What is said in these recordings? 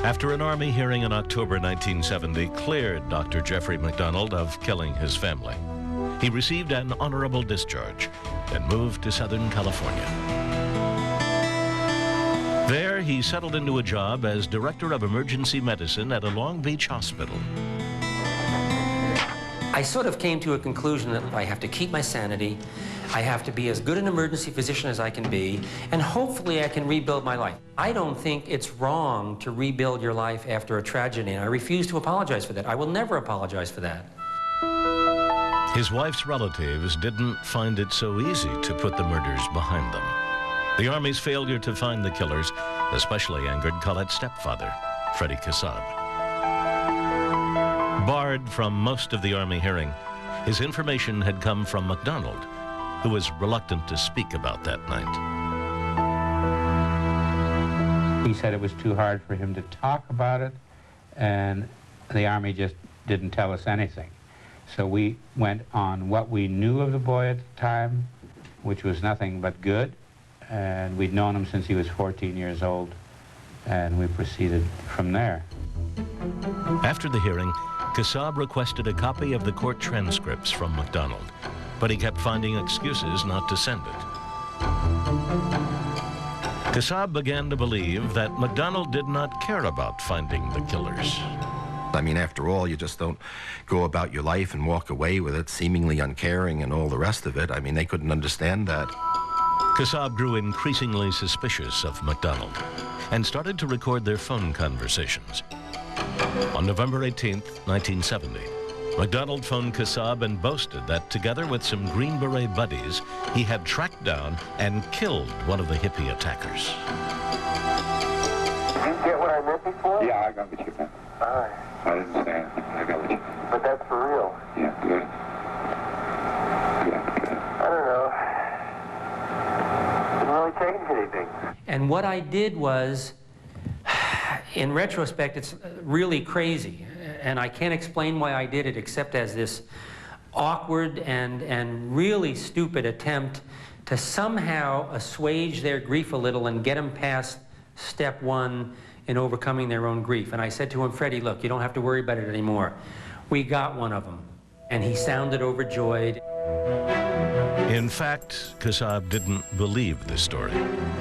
After an Army hearing in October 1970 cleared Dr. Jeffrey MacDonald of killing his family, he received an honorable discharge and moved to Southern California. There, he settled into a job as director of emergency medicine at a Long Beach hospital. I sort of came to a conclusion that I have to keep my sanity, I have to be as good an emergency physician as I can be, and hopefully I can rebuild my life. I don't think it's wrong to rebuild your life after a tragedy, and I refuse to apologize for that. I will never apologize for that. His wife's relatives didn't find it so easy to put the murders behind them. The Army's failure to find the killers especially angered Colette's stepfather, Freddy Kassab. Barred from most of the Army hearing, his information had come from MacDonald, who was reluctant to speak about that night. He said it was too hard for him to talk about it, and the Army just didn't tell us anything. So we went on what we knew of the boy at the time, which was nothing but good, and we'd known him since he was 14 years old, and we proceeded from there. After the hearing, Kassab requested a copy of the court transcripts from MacDonald, but he kept finding excuses not to send it. Kassab began to believe that MacDonald did not care about finding the killers. I mean, after all, you just don't go about your life and walk away with it, seemingly uncaring and all the rest of it. I mean, they couldn't understand that. Kassab grew increasingly suspicious of MacDonald and started to record their phone conversations. On November 18th, 1970, MacDonald phoned Kassab and boasted that together with some Green Beret buddies, he had tracked down and killed one of the hippie attackers. Did you get what I meant before? Yeah, I got what you meant. All right. I didn't say anything. I got what you meant. But that's for real. Yeah, good. Yeah, good. I don't know. Didn't really change anything. And what I did was, in retrospect, it's really crazy. And I can't explain why I did it except as this awkward and really stupid attempt to somehow assuage their grief a little and get them past step one in overcoming their own grief. And I said to him, Freddie, look, you don't have to worry about it anymore. We got one of them. And he sounded overjoyed. In fact, Kassab didn't believe this story.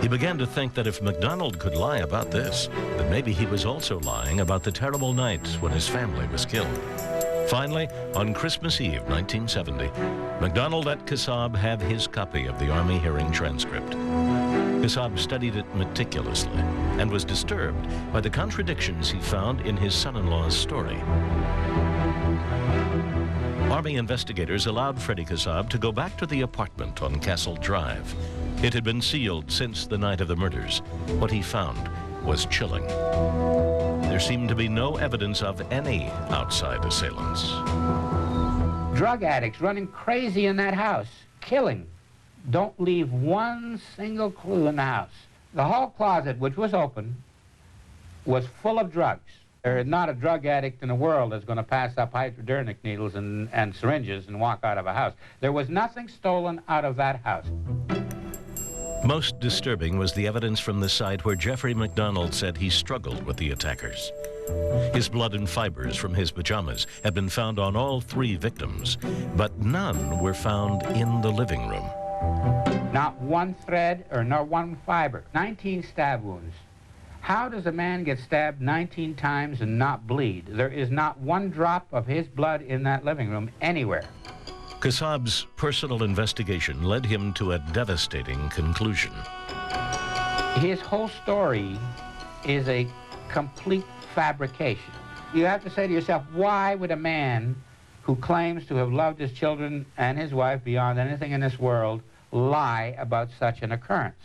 He began to think that if MacDonald could lie about this, then maybe he was also lying about the terrible night when his family was killed. Finally, on Christmas Eve, 1970, MacDonald let Kassab have his copy of the Army hearing transcript. Kassab studied it meticulously and was disturbed by the contradictions he found in his son-in-law's story. Army investigators allowed Freddy Kassab to go back to the apartment on Castle Drive. It had been sealed since the night of the murders. What he found was chilling. There seemed to be no evidence of any outside assailants. Drug addicts running crazy in that house, killing. Don't leave one single clue in the house. The hall closet, which was open, was full of drugs. There is not a drug addict in the world that's going to pass up hypodermic needles and syringes and walk out of a house. There was nothing stolen out of that house. Most disturbing was the evidence from the site where Jeffrey MacDonald said he struggled with the attackers. His blood and fibers from his pajamas had been found on all three victims, but none were found in the living room. Not one thread or not one fiber. 19 stab wounds. How does a man get stabbed 19 times and not bleed? There is not one drop of his blood in that living room anywhere. Kassab's personal investigation led him to a devastating conclusion. His whole story is a complete fabrication. You have to say to yourself, why would a man who claims to have loved his children and his wife beyond anything in this world lie about such an occurrence?